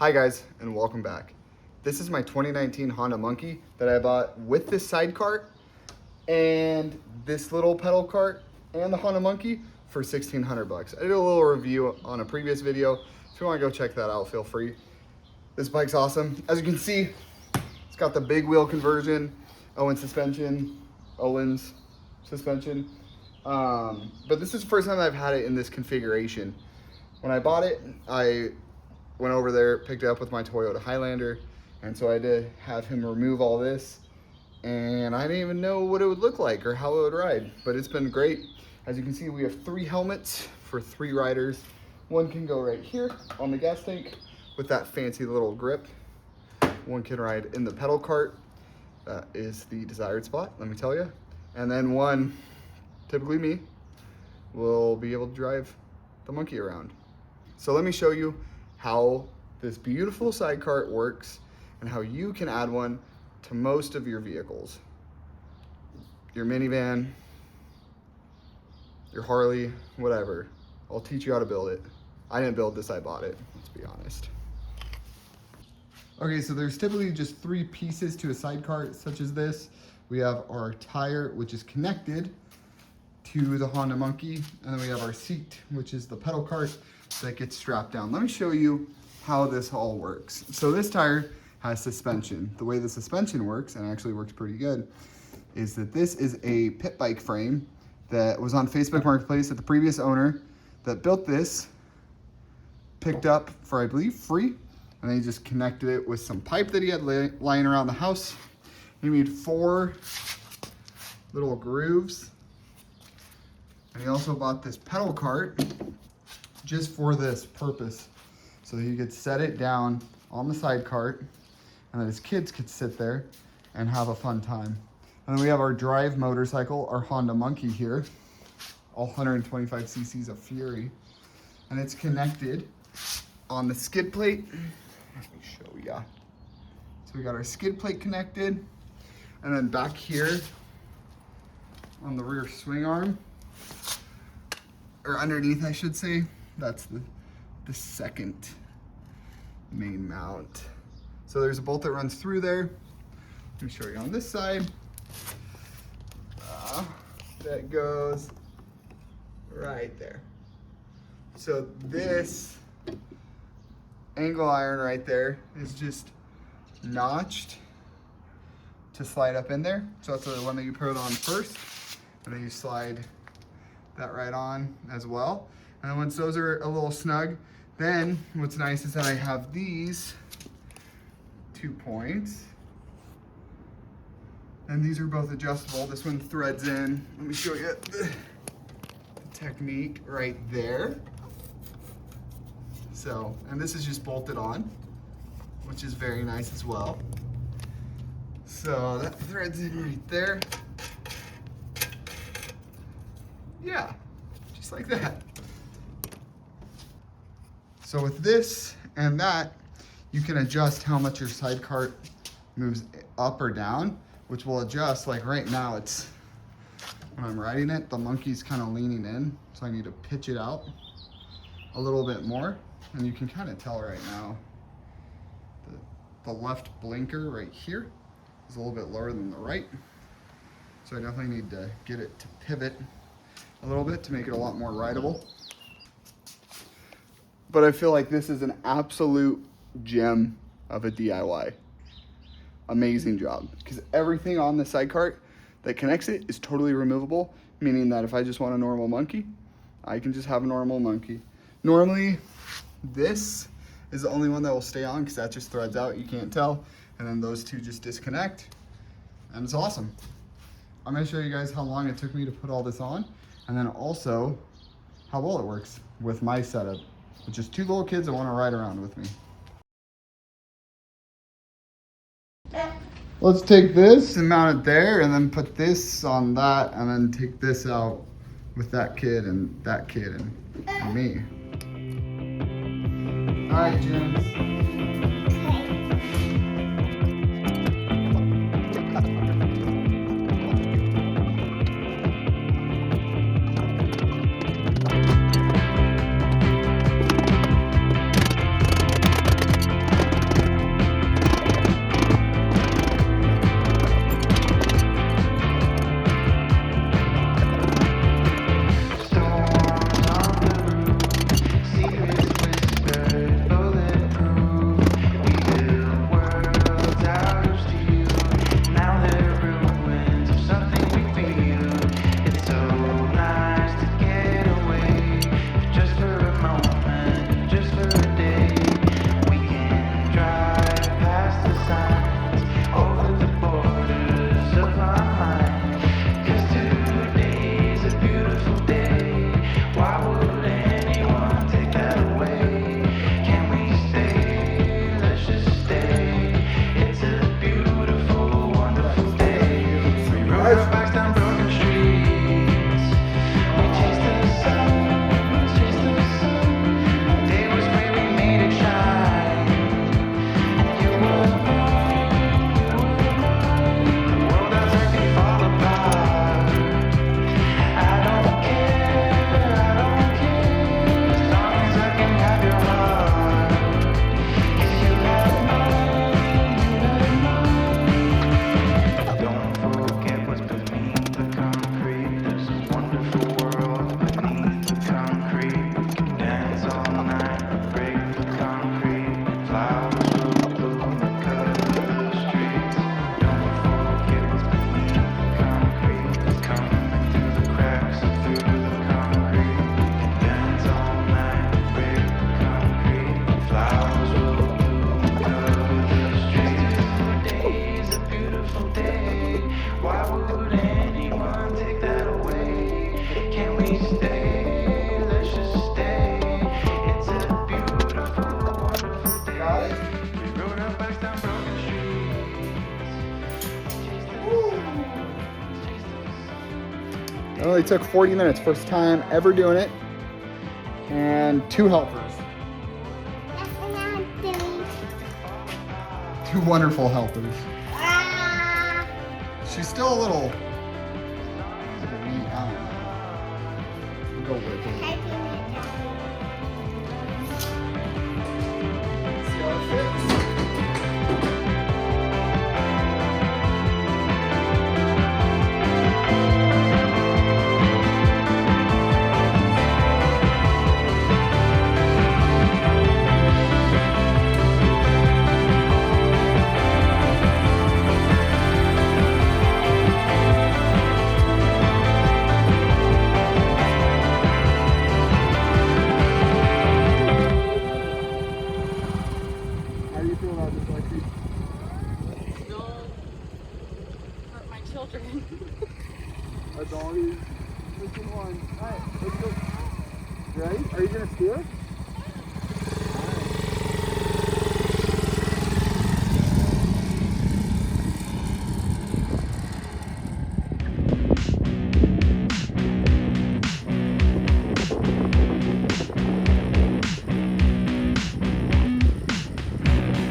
Hi guys, and welcome back. This is my 2019 Honda Monkey that I bought with this sidecar and this little pedal cart and the Honda Monkey for 1,600 bucks. I did a little review on a previous video. If you want to go check that out, feel free. This bike's awesome. As you can see, it's got the big wheel conversion, Owen's suspension, but this is the first time I've had it in this configuration. When I bought it, I went over there, picked it up with my Toyota Highlander, and so I did have him remove all this, and I didn't even know what it would look like or how it would ride, but it's been great. As you can see, we have 3 helmets for 3 riders. One can go right here on the gas tank with that fancy little grip. One can ride in the pedal cart. That is the desired spot, let me tell you. And then one, typically me, will be able to drive the monkey around. So let me show you how this beautiful sidecar works and how you can add one to most of your vehicles. Your minivan, your Harley, whatever. I'll teach you how to build it. I didn't build this, I bought it, let's be honest. Okay, so there's typically just 3 pieces to a sidecar such as this. We have our tire, which is connected to the Honda Monkey, and then we have our seat, which is the pedal cart that gets strapped down. Let me show you how this all works. So this tire has suspension. The way the suspension works, and actually works pretty good, is that this is a pit bike frame that was on Facebook Marketplace that the previous owner that built this picked up for, I believe, free. And then he just connected it with some pipe that he had lying around the house. He made 4 little grooves. And he also bought this pedal cart just for this purpose. So that he could set it down on the side cart and that his kids could sit there and have a fun time. And then we have our drive motorcycle, our Honda Monkey here, all 125 cc's of Fury. And it's connected on the skid plate. Let me show ya. So we got our skid plate connected, and then back here on the rear swing arm, or underneath I should say, that's the second main mount. So there's a bolt that runs through there. Let me show you on this side. That goes right there. So this angle iron right there is just notched to slide up in there. So that's the one that you put it on first, and then you slide that right on as well. And then once those are a little snug, then what's nice is that I have these 2 points, and these are both adjustable. This one threads in. Let me show you the technique right there. So, and this is just bolted on, which is very nice as well. So that threads in right there. Yeah, just like that. So with this and that, you can adjust how much your sidecar moves up or down, which will adjust. Like right now, it's, when I'm riding it, the monkey's kind of leaning in, so I need to pitch it out a little bit more. And you can kind of tell right now, the left blinker right here is a little bit lower than the right. So I definitely need to get it to pivot a little bit to make it a lot more rideable. But I feel like this is an absolute gem of a DIY. Amazing job, because everything on the sidecar that connects it is totally removable, meaning that if I just want a normal monkey, I can just have a normal monkey. Normally, this is the only one that will stay on because that just threads out, you can't tell. And then those 2 just disconnect, and it's awesome. I'm gonna show you guys how long it took me to put all this on, and then also how well it works with my setup, with just 2 little kids that wanna ride around with me. Let's take this and mount it there, and then put this on that, and then take this out with that kid and me. All right, James. Can we stay? Let's just stay. It's a beautiful, wonderful day. Got it? We rode our bikes down broken streets. It only took 40 minutes, first time ever doing it. And 2 helpers. That's what I'm doing. 2 wonderful helpers. Ah. She's still a little weak, I don't know. We'll go with it. See how it fits? How do you feel about this, Lexi? Don't hurt my children. That's all he's missing one. Alright, let's go. You ready? Are you gonna steer it?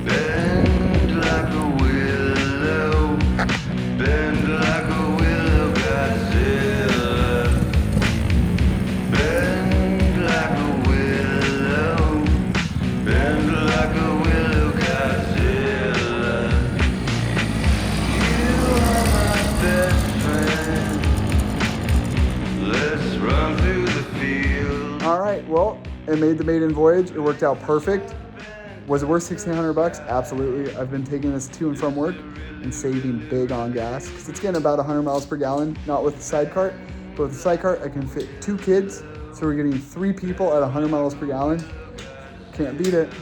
Bend like a willow, bend like a willow, Godzilla. Bend like a willow, bend like a willow, Godzilla. You are my best friend. Let's run through the field. Alright, well, it made the maiden voyage. It worked out perfect. Was it worth $1,600? Absolutely. I've been taking this to and from work and saving big on gas because it's getting about 100 miles per gallon, not with the sidecar. But with the sidecar, I can fit 2 kids. So we're getting 3 people at 100 miles per gallon. Can't beat it.